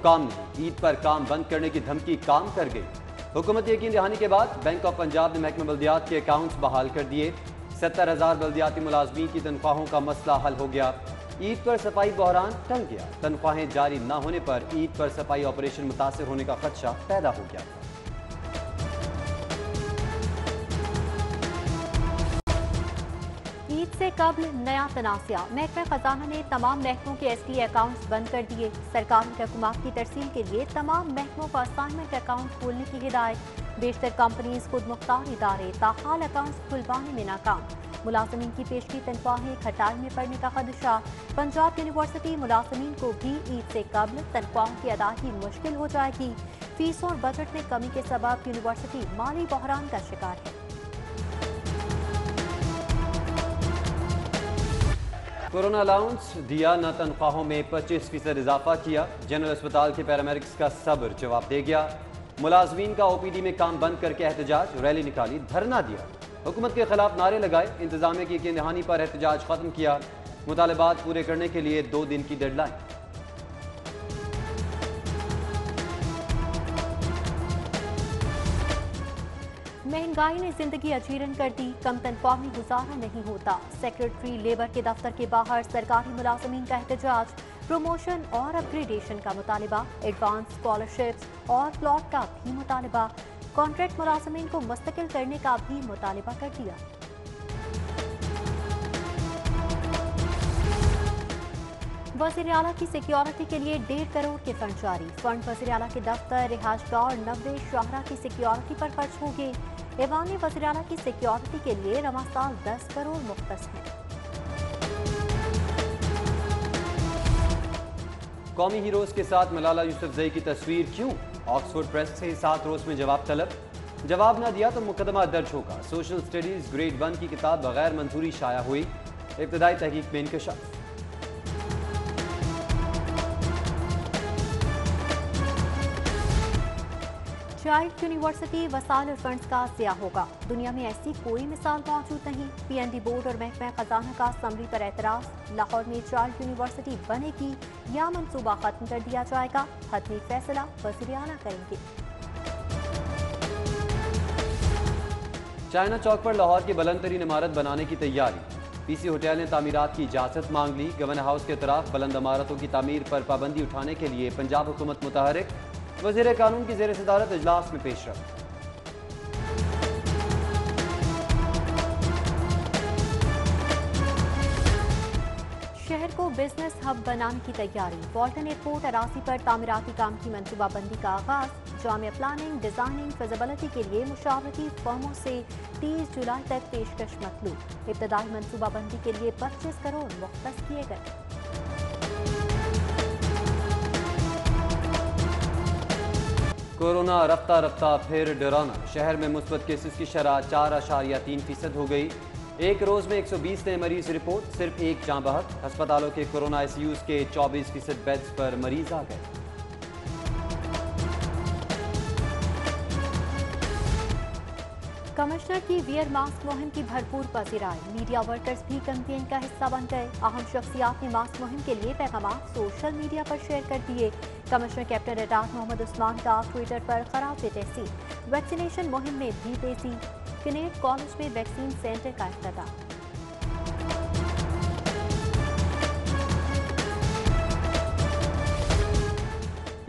काम नहीं, ईद पर काम बंद करने की धमकी काम कर गई। हुकूमत यकीन दहानी के बाद बैंक ऑफ पंजाब ने महकमा बल्दियात के अकाउंट्स बहाल कर दिए। 70,000 बल्दियाती मुलाजमीन की तनख्वाहों का मसला हल हो गया। ईद पर सफाई बहरान टल गया। तनख्वाहें जारी न होने पर ईद पर सफाई ऑपरेशन मुतासिर होने का खदशा पैदा हो गया। ईद से कबल नया तनाज़ा, महकमा खजाना ने तमाम महकमों के SDA अकाउंट्स बंद कर दिए। सरकारी रकूमात की तरसील के लिए तमाम महकमों को असाइनमेंट अकाउंट खोलने की हिदायत। बेशतर कंपनीज खुद मुख्तार इदारे ताहाल अकाउंट्स खुलवाने में नाकाम। मुलाजमीन की पेशगी तनख्वाहें खटाई में पड़ने का खदशा। पंजाब यूनिवर्सिटी मुलाजमीन को भी ईद से कबल तनख्वाहों की अदायगी मुश्किल हो जाएगी। फीसों और बजट में कमी के सबब यूनिवर्सिटी माली बहरान का शिकार है। कोरोना अलाउंस दिया, न तनख्वाहों में 25% इजाफा किया। जनरल अस्पताल के पैरामेडिक्स का सब्र जवाब दे गया। मुलाजमीन का OPD में काम बंद करके एहतजाज, रैली निकाली, धरना दिया। हुकूमत के खिलाफ नारे लगाए। इंतजामिया की यकीन दहानी पर एहतजाज खत्म किया। मुतालबात पूरे करने के लिए 2 दिन की डेडलाइन। महंगाई ने जिंदगी अजीरन कर दी। कम तनख्वाह में गुजारा नहीं होता। सेक्रेटरी लेबर के दफ्तर के बाहर सरकारी मुलाजमीन का एहतजाज। प्रमोशन और अपग्रेडेशन का मुतालिबा। एडवांस स्कॉलरशिप्स और प्लॉट का भी मुतालिबा। कॉन्ट्रैक्ट मुलाजमीन को मुस्तकिल करने का भी मुतालिबा कर दिया। वज़ीर आला की सिक्योरिटी के लिए 1.5 करोड़ के फंड जारी। फंड वज़ीर आला के दफ्तर, रिहायशगाह और 90 शाहरा की सिक्योरिटी पर खर्च होंगे। ऐवान वज़ीर आला की सिक्योरिटी के लिए रवा साल 10 करोड़ मुख्तस हैं। कौमी हीरोज के साथ मलाला यूसुफजई की तस्वीर क्यों? ऑक्सफोर्ड प्रेस से 7 रोज में जवाब तलब। जवाब न दिया तो मुकदमा दर्ज होगा। सोशल स्टडीज ग्रेड 1 की किताब बगैर मंजूरी शाया हुई। इब्तदाई तहकीक में इंकशाफ। चाइल्ड यूनिवर्सिटी वसाइल और फंड्स का ज़िया होगा। दुनिया में ऐसी कोई मिसाल मौजूद नहीं। PND बोर्ड और महकमा खजाना का असम्बली पर एतराज़। लाहौर में चाइल्ड यूनिवर्सिटी बनेगी या मनसूबा खत्म कर दिया जाएगा। हतमी फैसला वज़ीर आला करेंगे। चाइना चौक पर लाहौर की बुलंद तरीन इमारत बनाने की तैयारी। PC होटल ने तामीरात की इजाजत मांग ली। गवर्नर हाउस के तरफ बुलंद इमारतों की तामीर पर पाबंदी उठाने के लिए पंजाब हुकूमत मुतहरिक। वज़ीर कानून की ज़ेर सदारत इजलास में पेशरफ। शहर को बिजनेस हब बनाने की तैयारी। वॉल्टन एयरपोर्ट अराजी पर तामीराती काम की मनसूबाबंदी का आगाज। जामिया प्लानिंग, डिजाइनिंग, फिजिबिलिटी के लिए मुशावरती फर्मों से 30 जुलाई तक पेशकश मतलूब। इब्तदाई मनसूबाबंदी के लिए 25 करोड़ मुख्तस किए गए। कोरोना रफ्ता रफ्ता फिर डराना। शहर में मुस्बत केसेस की शरह 4.3% हो गई। एक रोज में 120 नए मरीज रिपोर्ट। सिर्फ एक जाँ बहक। अस्पतालों के कोरोना ICUs के 24% बेड्स पर मरीज आ गए। कमिश्नर की वियर मास्क मुहिम की भरपूर पजीराई। मीडिया वर्कर्स भी कैंपेन का हिस्सा बन गए। अहम शख्सियात ने मास्क मुहिम के लिए पैगाम सोशल मीडिया पर शेयर कर दिए। Commissioner captain retired Mohammed Usman का ट्विटर पर खराज तहसीन। वैक्सीनेशन मुहिम में भी तेजी। किनेट कॉलेज में वैक्सीन सेंटर का इफ्तिताह।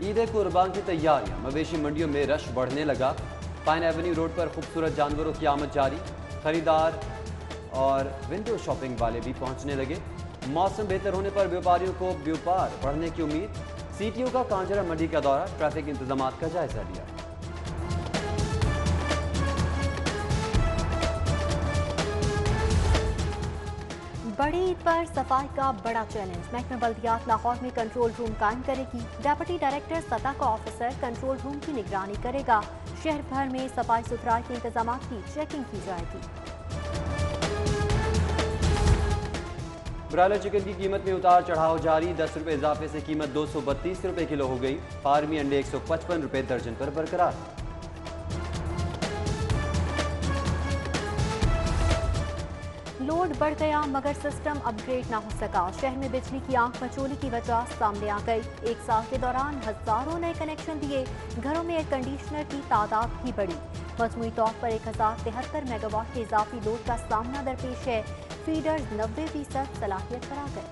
ईद कुर्बान की तैयारियां। मवेशी मंडियों में रश बढ़ने लगा। पाइन एवेन्यू रोड पर खूबसूरत जानवरों की आमद जारी। खरीदार और विंडो शॉपिंग वाले भी पहुंचने लगे। मौसम बेहतर होने पर व्यापारियों को व्यापार बढ़ने की उम्मीद। CTO का कांजरा मंडी का दौरा। ट्रैफिक इंतजाम का जायजा लिया। बड़ी ईद पर सफाई का बड़ा चैलेंज। महकमा बल्दियात लाहौर में कंट्रोल रूम कायम करेगी। डेप्यूटी डायरेक्टर सतह का ऑफिसर कंट्रोल रूम की निगरानी करेगा। शहर भर में सफाई सुथराई के इंतजाम की चेकिंग की जाएगी। ब्रायलर चिकन की कीमत में उतार चढ़ाव जारी। 10 रुपये इजाफे से कीमत 232 रुपये किलो हो गई। फार्मी अंडे 155 रुपये दर्जन पर बरकरार। लोड बढ़ गया मगर सिस्टम अपग्रेड ना हो सका। शहर में बिजली की आंख मचोली की वजह सामने आ गई। एक साल के दौरान हजारों नए कनेक्शन दिए, घरों में एयर कंडीशनर की तादाद भी बढ़ी। मजमूई तौर पर 1073 मेगावाट के इजाफी लोड का सामना दरपेश है। फीडर्स 90% सलाहियत पर आ गए।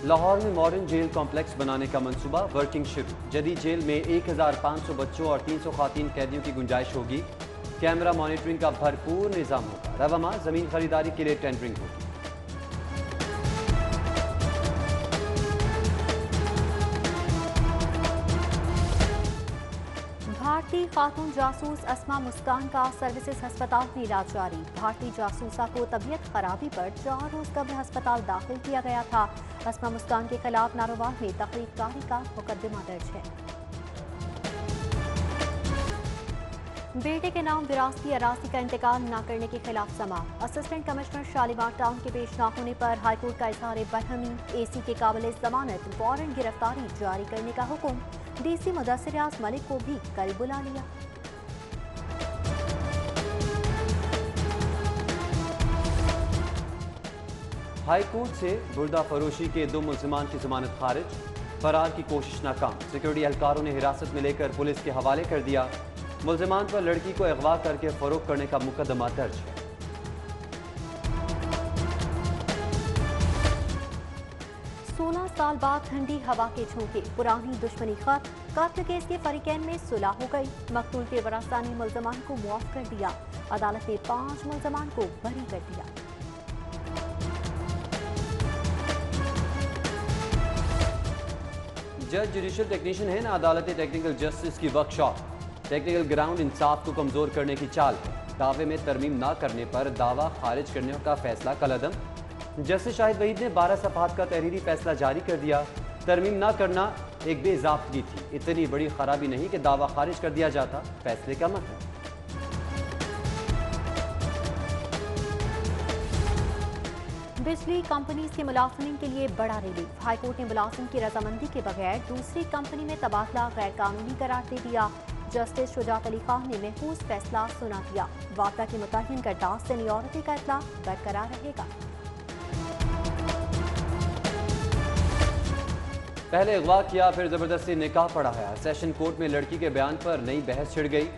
लाहौर में मॉडर्न जेल कॉम्प्लेक्स बनाने का मंसूबा वर्किंग शुरू। जदीद जेल में 1500 बच्चों और 300 खातीन कैदियों की गुंजाइश होगी। कैमरा मॉनिटरिंग का भरपूर निजाम होगा। रवामा जमीन खरीदारी के लिए टेंडरिंग होगी। भारतीय खातून जासूस अस्मा मुस्कान का सर्विसेज अस्पताल में इलाज जारी। भारतीय जासूसा को तबीयत खराबी पर 4 रोज कबल अस्पताल दाखिल किया गया था। अस्मा मुस्कान के खिलाफ नारोवाल में तकरीबकारी का मुकदमा दर्ज है। बेटे के नाम विरासती अराजी का इंतकाल न करने के खिलाफ समाअत। असिस्टेंट कमिश्नर शालीमार टाउन के पेश न होने पर हाईकोर्ट का इजहार बरहमी। एसी के काबिल जमानत वारंट गिरफ्तारी जारी करने का हुक्म। डीसी मुदस्सिर रियाज मलिक को भी कल बुला लिया। हाईकोर्ट से बुर्दा फरोशी के 2 मुल्जिमान की जमानत खारिज। फरार की कोशिश नाकाम। सिक्योरिटी एहलकारों ने हिरासत में लेकर पुलिस के हवाले कर दिया। मुल्जिमान पर लड़की को अगवा करके फरोख्त करने का मुकदमा दर्ज है। 16 साल बाद ठंडी हवा के झोंके, पुरानी दुश्मनी खत्म। कत्ल केस के फरीकैन में सुलह हो गई। मकतूल के वरासा ने मुल्जमान को मुआफ कर दिया। अदालत ने 5 मुल्जमान को बरी कर दिया। जज जुडिशल टेक्नीशियन है ना अदालत टेक्निकल जस्टिस की वर्कशॉप। टेक्निकल ग्राउंड इंसाफ को कमजोर करने की चाल है। दावे में तरमीम ना करने पर दावा खारिज करने का फैसला कलअदम। जस्टिस शाहिद वहीद ने 12 सफ़हात का तहरीरी फैसला जारी कर दिया। तरमीम ना करना एक बेज़ाब्तगी थी। इतनी बड़ी खराबी नहीं कि दावा खारिज कर दिया जाता। फैसले का मतलब बिजली कंपनी के मुलाजिम के लिए बड़ा रिलीफ। हाईकोर्ट ने मुलाजिम की रजामंदी के बगैर दूसरी कंपनी में तबादला गैर कानूनी करार दे दिया। जस्टिस शुजात अली खान ने महफूज फैसला सुना दिया। वाक़ा के मुतय्यन करदार सीनियरिटी का इत्तला बरकरार रहेगा। पहले अगवा किया फिर जबरदस्ती निकाह पढ़ाया। सेशन कोर्ट में लड़की के बयान पर नई बहस छिड़ गई।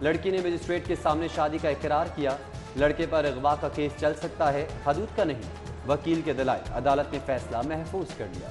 लड़की ने मजिस्ट्रेट के सामने शादी का इकरार किया। लड़के पर अगवा का केस चल सकता है, हदूद का नहीं। वकील के दलाइल, अदालत ने फैसला महफूज कर लिया।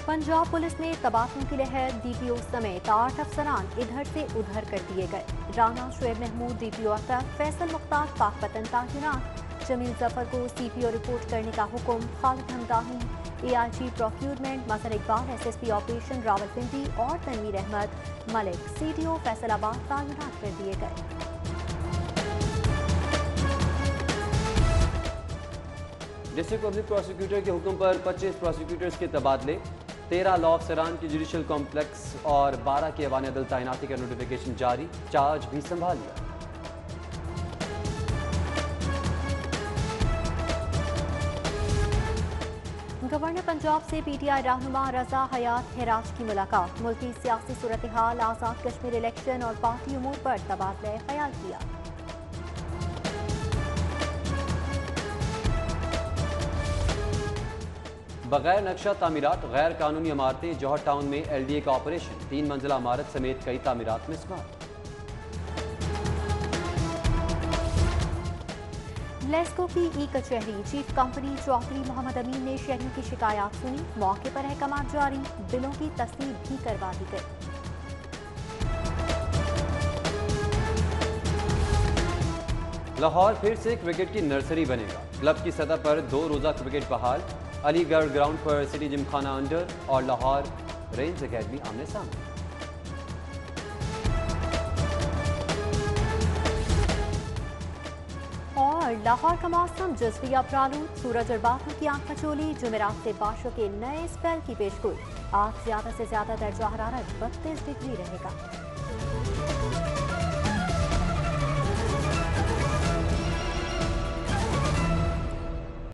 पंजाब पुलिस में तबादलों की लहर। डीपीओ समेत 8 अफसरान इधर से उधर कर दिए गए। राना शुएब महमूद डीपीओ अख्तर, फैसल मुख्तार पाकपतन तैनात। जमील जफर को सीपीओ रिपोर्ट करने का हुक्म। खालिद हमदानी एआईजी प्रोक्यूरमेंट, मजहर इकबाल एसएसपी ऑपरेशन रावलपिंडी और तनवीर अहमद मलिक सीडीओ फैसलाबाद तैनात कर दिए गए। डिस्ट्रिक्ट पब्लिक प्रोसिक्यूटर के हुक्म पर 25 प्रोसिक्यूटर्स के तबादले। 13 लॉ अफसरान की जुडिशल कॉम्प्लेक्स और 12 के अवान अदल तैनाती का नोटिफिकेशन जारी। चार्ज भी संभाल लिया। गवर्नर पंजाब से पीटीआई रहनुमा रजा हयात हिराज की मुलाकात। मुल्की सियासी सूरत हाल, आज़ाद कश्मीर इलेक्शन और पार्टी उमूर पर तबादला ख्याल किया। बगैर नक्शा तामीरात गैर कानूनी इमारतें। जौहर टाउन में एलडीए का ऑपरेशन। 3 मंजिला इमारत समेत कई तामीरात में स्मार्ट। लेस्को की ई कचहरी। चीफ कंपनी चौधरी मोहम्मद अमीन ने शहरियों की शिकायत सुनी। मौके पर अहकाम जारी। बिलों की तस्दीक भी करवा दी गई। लाहौर फिर से क्रिकेट की नर्सरी बनेगा। क्लब की सतह पर 2 रोजा क्रिकेट बहाल। अलीगढ़ ग्राउंड पर सिटी जिमखाना अंडर और लाहौर रेंज अकेडमी आमने सामने। और लाहौर का मौसम जुज़वी अबरालूद, सूरज और बादलों की आंख मचोली। जुमेरात से बारिशों के नए स्पेल की पेशगोई। आज ज्यादा से ज्यादा दर्जा हरारत 32 डिग्री रहेगा।